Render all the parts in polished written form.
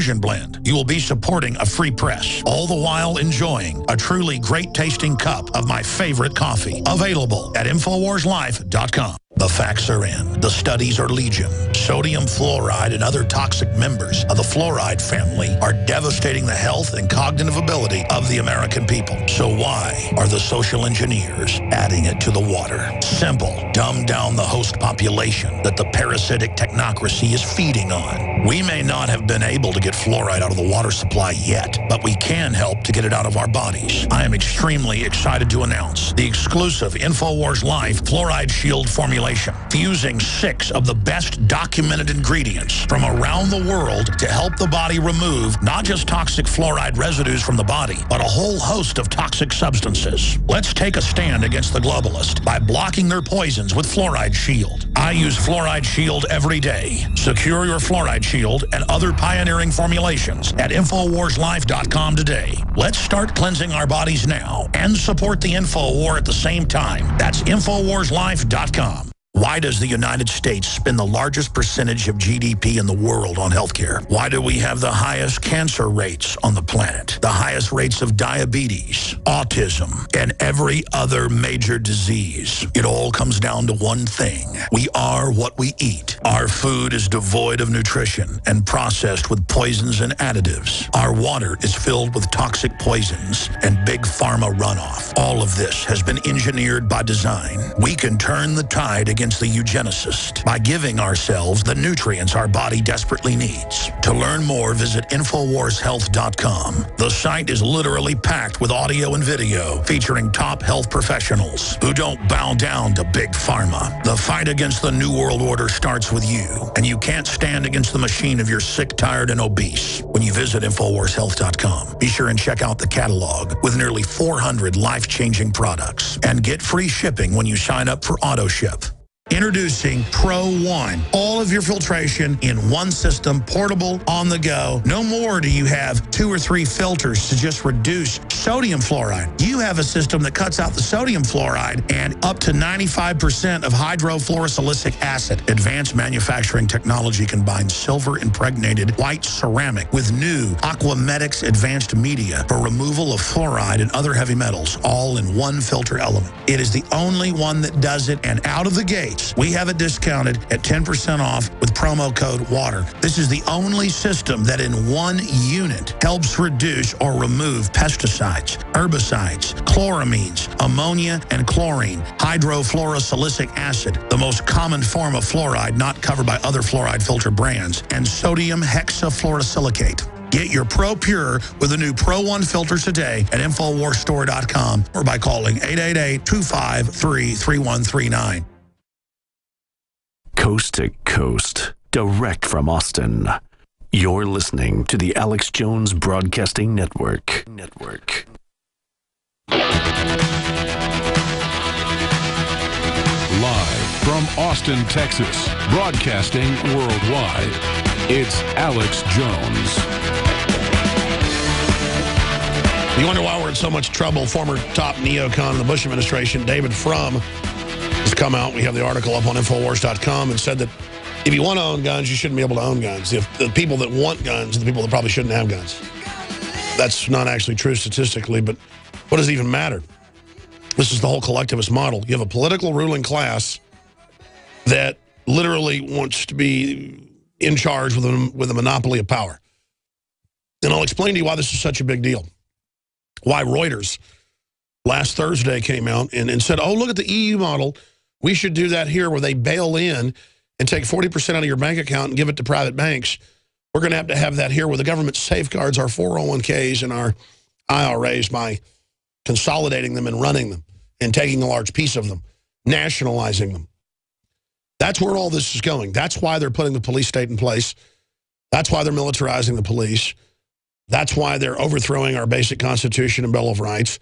immersion blend. You will be supporting a free press, all the while enjoying a truly great-tasting cup of my favorite coffee. Available at InfoWarsLife.com. The facts are in. The studies are legion. Sodium fluoride and other toxic members of the fluoride family are devastating the health and cognitive ability of the American people. So why are the social engineers adding it to the water? Simple. Dumb down the host population that the parasitic technocracy is feeding on. We may not have been able to get fluoride out of the water supply yet, but we can help to get it out of our bodies. I am extremely excited to announce the exclusive InfoWars Life Fluoride Shield formulation, fusing 6 of the best documented ingredients from around the world to help the body remove not just toxic fluoride residues from the body, but a whole host of toxic substances. Let's take a stand against the globalists by blocking their poisons with Fluoride Shield. I use Fluoride Shield every day. Secure your Fluoride Shield and other pioneering formulations at InfoWarsLife.com today. Let's start cleansing our bodies now and support the InfoWar at the same time. That's InfoWarsLife.com. Why does the United States spend the largest percentage of GDP in the world on healthcare? Why do we have the highest cancer rates on the planet, the highest rates of diabetes, autism, and every other major disease? It all comes down to one thing. We are what we eat. Our food is devoid of nutrition and processed with poisons and additives. Our water is filled with toxic poisons and big pharma runoff. All of this has been engineered by design. We can turn the tide against the eugenicist by giving ourselves the nutrients our body desperately needs. To learn more, visit InfoWarsHealth.com. The site is literally packed with audio and video featuring top health professionals who don't bow down to big pharma. The fight against the New World Order starts with you, and you can't stand against the machine if you're sick, tired, and obese. When you visit InfoWarsHealth.com, be sure and check out the catalog with nearly 400 life-changing products and get free shipping when you sign up for AutoShip. Introducing Pro One. All of your filtration in one system, portable, on the go. No more do you have 2 or 3 filters to just reduce sodium fluoride. You have a system that cuts out the sodium fluoride and up to 95% of hydrofluorosilicic acid. Advanced manufacturing technology combines silver-impregnated white ceramic with new Aquamedics advanced media for removal of fluoride and other heavy metals, all in one filter element. It is the only one that does it, and out of the gate, we have it discounted at 10% off with promo code WATER. This is the only system that in one unit helps reduce or remove pesticides, herbicides, chloramines, ammonia, and chlorine, hydrofluorosilicic acid, the most common form of fluoride not covered by other fluoride filter brands, and sodium hexafluorosilicate. Get your Pro Pure with the new Pro One filter today at InfoWarsStore.com or by calling 888-253-3139. Coast to coast, direct from Austin. You're listening to the Alex Jones Broadcasting Network. Live from Austin, Texas, broadcasting worldwide, it's Alex Jones. You wonder why we're in so much trouble? Former top neocon in the Bush administration, David Frum, has come out. We have the article up on InfoWars.com and said that if you want to own guns, you shouldn't be able to own guns. If the people that want guns are the people that probably shouldn't have guns. That's not actually true statistically, but what does it even matter? This is the whole collectivist model. You have a political ruling class that literally wants to be in charge with a monopoly of power. And I'll explain to you why this is such a big deal. Why Reuters last Thursday came out and said, oh, look at the EU model. We should do that here where they bail in and take 40% out of your bank account and give it to private banks. We're going to have that here where the government safeguards our 401ks and our IRAs by consolidating them and running them and taking a large piece of them, nationalizing them. That's where all this is going. That's why they're putting the police state in place. That's why they're militarizing the police. That's why they're overthrowing our basic Constitution and Bill of Rights.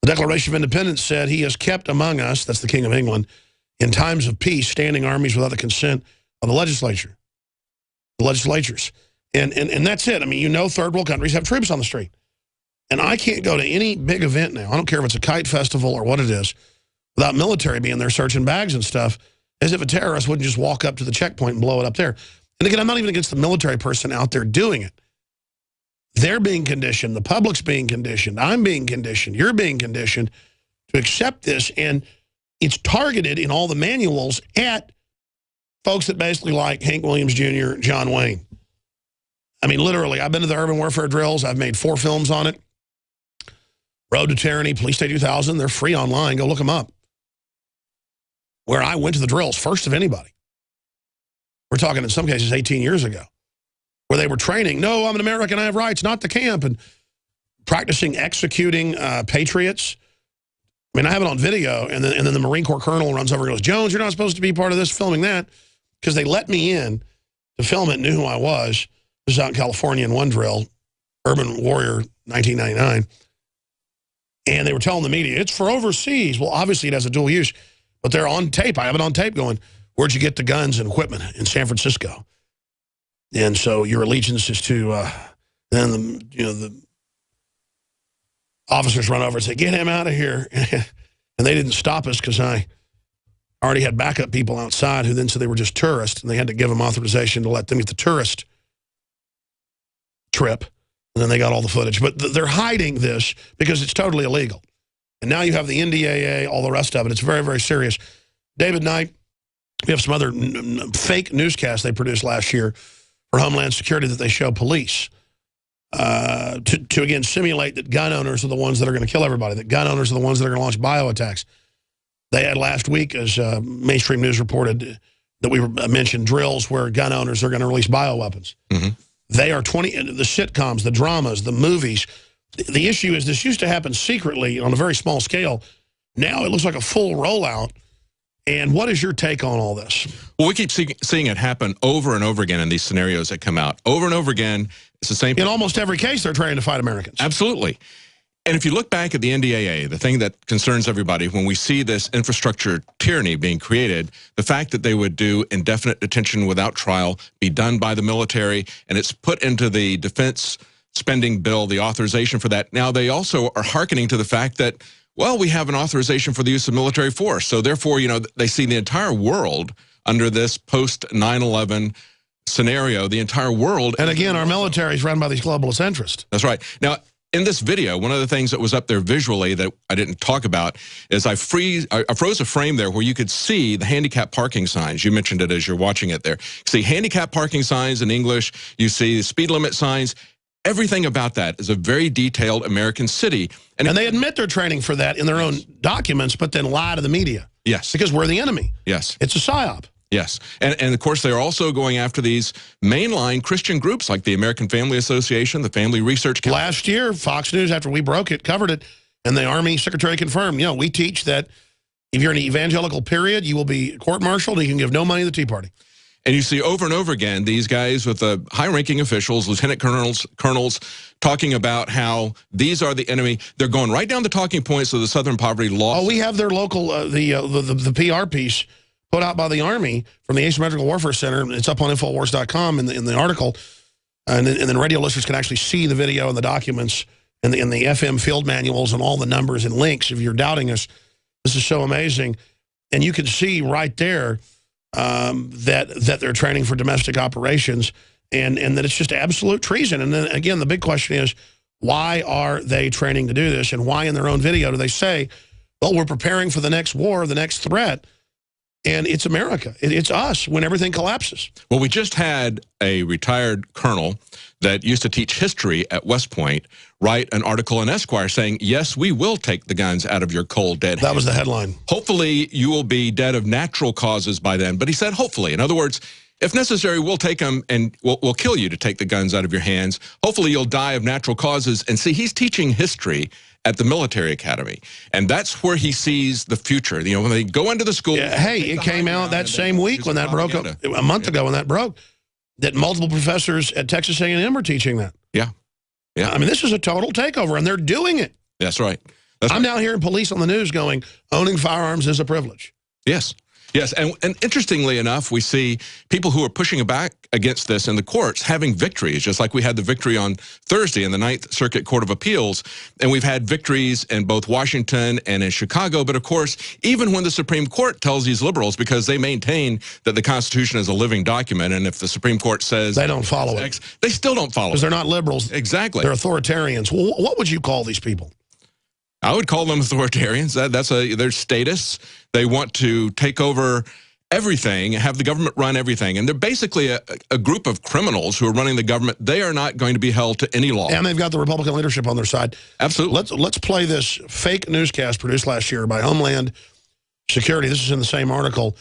The Declaration of Independence said he has kept among us, that's the King of England, in times of peace, standing armies without the consent of the legislature. The legislatures. And that's it. I mean, you know, third world countries have troops on the street. And I can't go to any big event now, I don't care if it's a kite festival or what it is, without military being there searching bags and stuff, as if a terrorist wouldn't just walk up to the checkpoint and blow it up there. And again, I'm not even against the military person out there doing it. They're being conditioned. The public's being conditioned. I'm being conditioned. You're being conditioned to accept this. And it's targeted in all the manuals at folks that basically like Hank Williams Jr., John Wayne. I mean, literally, I've been to the urban warfare drills. I've made 4 films on it. Road to Tyranny, Police State 2000. They're free online. Go look them up. Where I went to the drills first of anybody. We're talking in some cases 18 years ago. Where they were training, no, I'm an American, I have rights, not the camp. And practicing executing patriots. I mean, I have it on video, and then the Marine Corps colonel runs over and goes, Jones, you're not supposed to be part of this, filming that. Because they let me in to film it, knew who I was. This is out in California in one drill, Urban Warrior 1999. And they were telling the media, it's for overseas. Well, obviously it has a dual use, but they're on tape. I have it on tape going, where'd you get the guns and equipment? In San Francisco. And so your allegiance is to, then the officers run over and say, get him out of here. And they didn't stop us because I already had backup people outside who then said they were just tourists, and they had to give them authorization to let them get the tourist trip. And then they got all the footage. But they're hiding this because it's totally illegal. And now you have the NDAA, all the rest of it. It's very, very serious. David Knight, we have some other fake newscasts they produced last year for Homeland Security that they show police to again, simulate that gun owners are the ones that are going to kill everybody, that gun owners are the ones that are going to launch bio-attacks. They had last week, as mainstream news reported, that we mentioned drills where gun owners are going to release bioweapons. Mm-hmm. They are the sitcoms, the dramas, the movies. The issue is this used to happen secretly on a very small scale. Now it looks like a full rollout. And what is your take on all this? Well, we keep seeing it happen over and over again in these scenarios that come out. Over and over again, it's the same. In almost every case, they're trying to fight Americans. Absolutely. And if you look back at the NDAA, the thing that concerns everybody, when we see this infrastructure tyranny being created, the fact that they would do indefinite detention without trial, be done by the military, and it's put into the defense spending bill, the authorization for that. Now, they also are hearkening to the fact that, well, we have an authorization for the use of military force. So therefore, you know, they see the entire world under this post 9/11 scenario, the entire world. And again, our military is run by these globalist interests. That's right. Now, in this video, one of the things that was up there visually that I didn't talk about is I froze a frame there where you could see the handicap parking signs. You mentioned it as you're watching it there. You see handicap parking signs in English. You see the speed limit signs. Everything about that is a very detailed American city. And they admit they're training for that in their own documents, but then lie to the media. Yes. Because we're the enemy. Yes. It's a psyop. Yes. And of course, they're also going after these mainline Christian groups like the American Family Association, the Family Research Council. Last year, Fox News, after we broke it, covered it, and the Army Secretary confirmed, you know, we teach that if you're in an evangelical period, you will be court-martialed and you can give no money to the Tea Party. And you see over and over again these guys with the high-ranking officials, lieutenant colonels, talking about how these are the enemy. They're going right down the talking points of the Southern Poverty Law. Oh, we have their local, the PR piece put out by the Army from the Asymmetrical Warfare Center. It's up on Infowars.com in the article. And then radio listeners can actually see the video and the documents and the FM field manuals and all the numbers and links. If you're doubting us, this is so amazing. And you can see right there that they're training for domestic operations and that it's just absolute treason. And then, again, the big question is, why are they training to do this? And why in their own video do they say, well, we're preparing for the next war, the next threat, and it's America. It's us when everything collapses. Well, we just had a retired colonel that used to teach history at West Point write an article in Esquire saying, yes, we will take the guns out of your cold, dead hands. That was the headline. Hopefully, you will be dead of natural causes by then. But he said, hopefully. In other words, if necessary, we'll take them and we'll kill you to take the guns out of your hands. Hopefully, you'll die of natural causes. And see, he's teaching history at the military academy. And that's where he sees the future. You know, when they go into the school. Yeah, hey, it came out that same week when that broke up, a month ago when that broke, that multiple professors at Texas A&M were teaching that. Yeah. Yeah. I mean, this is a total takeover, and they're doing it. That's right. I'm now hearing police on the news going, owning firearms is a privilege. Yes. Yes, and interestingly enough, we see people who are pushing back against this in the courts having victories, just like we had the victory on Thursday in the Ninth Circuit Court of Appeals, and we've had victories in both Washington and in Chicago. But of course, even when the Supreme Court tells these liberals, because they maintain that the Constitution is a living document, and if the Supreme Court says they don't follow it, they still don't follow it. Because they're not liberals. Exactly. They're authoritarians. Well, what would you call these people? I would call them authoritarians. That's their status. They want to take over everything, have the government run everything. And they're basically a group of criminals who are running the government. They are not going to be held to any law. And they've got the Republican leadership on their side. Absolutely. Let's play this fake newscast produced last year by Homeland Security. This is in the same article,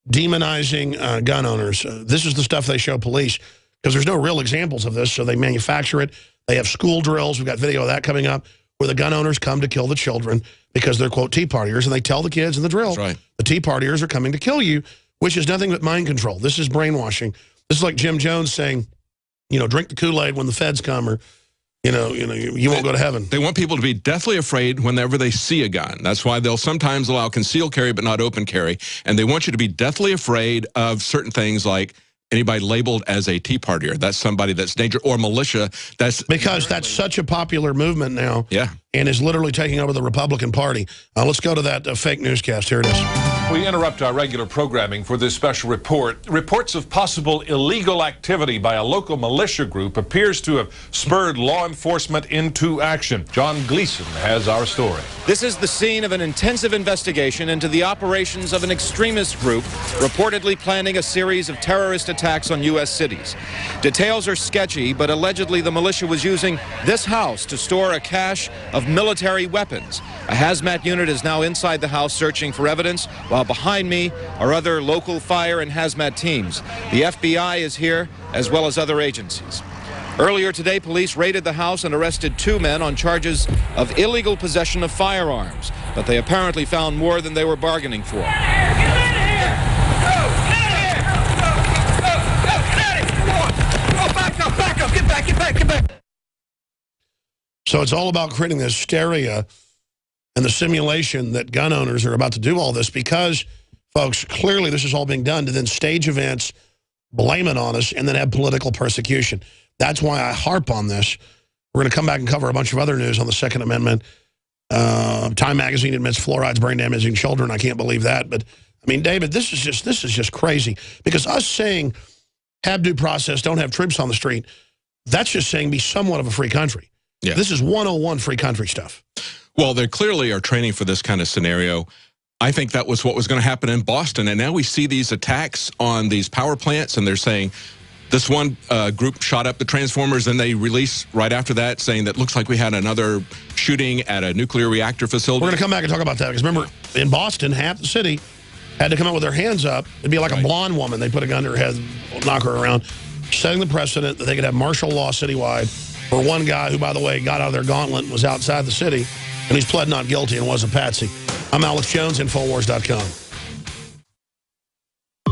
demonizing gun owners. This is the stuff they show police, because there's no real examples of this, so they manufacture it. They have school drills. We've got video of that coming up, where the gun owners come to kill the children because they're, quote, Tea Partiers, and they tell the kids in the drill, right, the Tea Partiers are coming to kill you, which is nothing but mind control. This is brainwashing. This is like Jim Jones saying, drink the Kool-Aid when the feds come, or, you won't go to heaven. They want people to be deathly afraid whenever they see a gun. That's why they'll sometimes allow concealed carry but not open carry, and they want you to be deathly afraid of certain things like anybody labeled as a Tea Partier. That's somebody that's dangerous, or militia. Because that's such a popular movement now. Yeah. And is literally taking over the Republican Party. Let's go to that fake newscast. Here it is. We interrupt our regular programming for this special report. Reports of possible illegal activity by a local militia group appears to have spurred law enforcement into action. John Gleason has our story. This is the scene of an intensive investigation into the operations of an extremist group reportedly planning a series of terrorist attacks on U.S. cities. Details are sketchy, but allegedly the militia was using this house to store a cache of military weapons. A hazmat unit is now inside the house searching for evidence, while behind me are other local fire and hazmat teams. The FBI is here, as well as other agencies. Earlier today, police raided the house and arrested 2 men on charges of illegal possession of firearms, but they apparently found more than they were bargaining for. Get back. So it's all about creating this hysteria and the simulation that gun owners are about to do all this, because, folks, clearly this is all being done to then stage events, blame it on us, and then have political persecution. That's why I harp on this. We're going to come back and cover a bunch of other news on the Second Amendment. Time Magazine admits fluoride's brain damaging children. I can't believe that. But, I mean, David, this is just crazy. Because us saying have due process, don't have troops on the street, that's just saying be somewhat of a free country. Yeah. This is 101 free country stuff. Well, they clearly are training for this kind of scenario. I think that was what was going to happen in Boston. And now we see these attacks on these power plants, and they're saying this one group shot up the transformers, and they release right after that saying that looks like we had another shooting at a nuclear reactor facility. We're going to come back and talk about that, because remember, in Boston, half the city had to come out with their hands up. It'd be like a blonde woman. They put a gun to her head, knock her around, setting the precedent that they could have martial law citywide for one guy who, by the way, got out of their gauntlet and was outside the city, and he's pled not guilty and was a patsy. I'm Alex Jones, Infowars.com.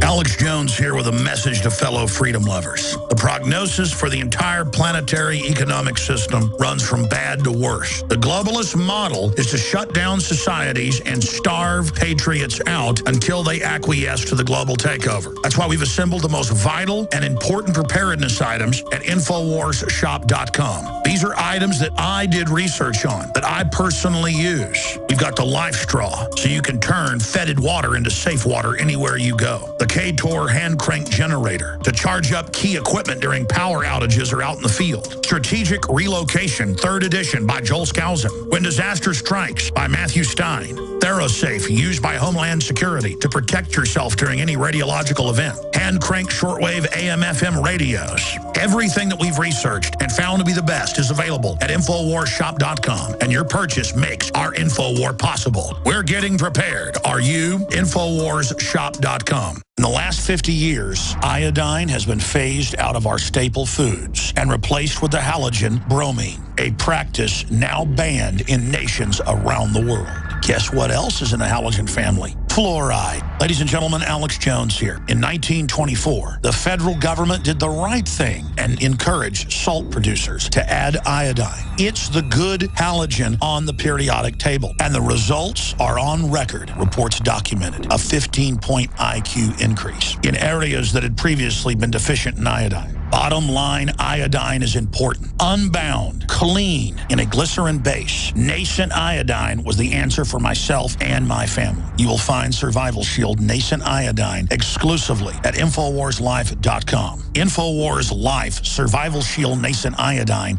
Alex Jones here with a message to fellow freedom lovers. The prognosis for the entire planetary economic system runs from bad to worse. The globalist model is to shut down societies and starve patriots out until they acquiesce to the global takeover. That's why we've assembled the most vital and important preparedness items at InfoWarsShop.com. These are items that I did research on, that I personally use. We've got the Life Straw, so you can turn fetid water into safe water anywhere you go. The K-Tor hand crank generator to charge up key equipment during power outages or out in the field. Strategic Relocation, 3rd edition by Joel Skousen. When Disaster Strikes by Matthew Stein. ThyroSafe, used by Homeland Security to protect yourself during any radiological event. Hand crank shortwave AM/FM radios. Everything that we've researched and found to be the best is available at InfoWarsShop.com, and your purchase makes our InfoWar possible. We're getting prepared. Are you? InfoWarsShop.com. In the last 50 years, iodine has been phased out of our staple foods and replaced with the halogen bromine, a practice now banned in nations around the world. Guess what else is in the halogen family? Fluoride. Ladies and gentlemen, Alex Jones here. In 1924, the federal government did the right thing and encouraged salt producers to add iodine. It's the good halogen on the periodic table, and the results are on record. Reports documented a 15-point IQ increase in areas that had previously been deficient in iodine. Bottom line, iodine is important. Unbound, clean, in a glycerin base. Nascent iodine was the answer for myself and my family. You will find Survival Shield Nascent Iodine exclusively at InfoWarsLife.com. InfoWars Life Survival Shield Nascent Iodine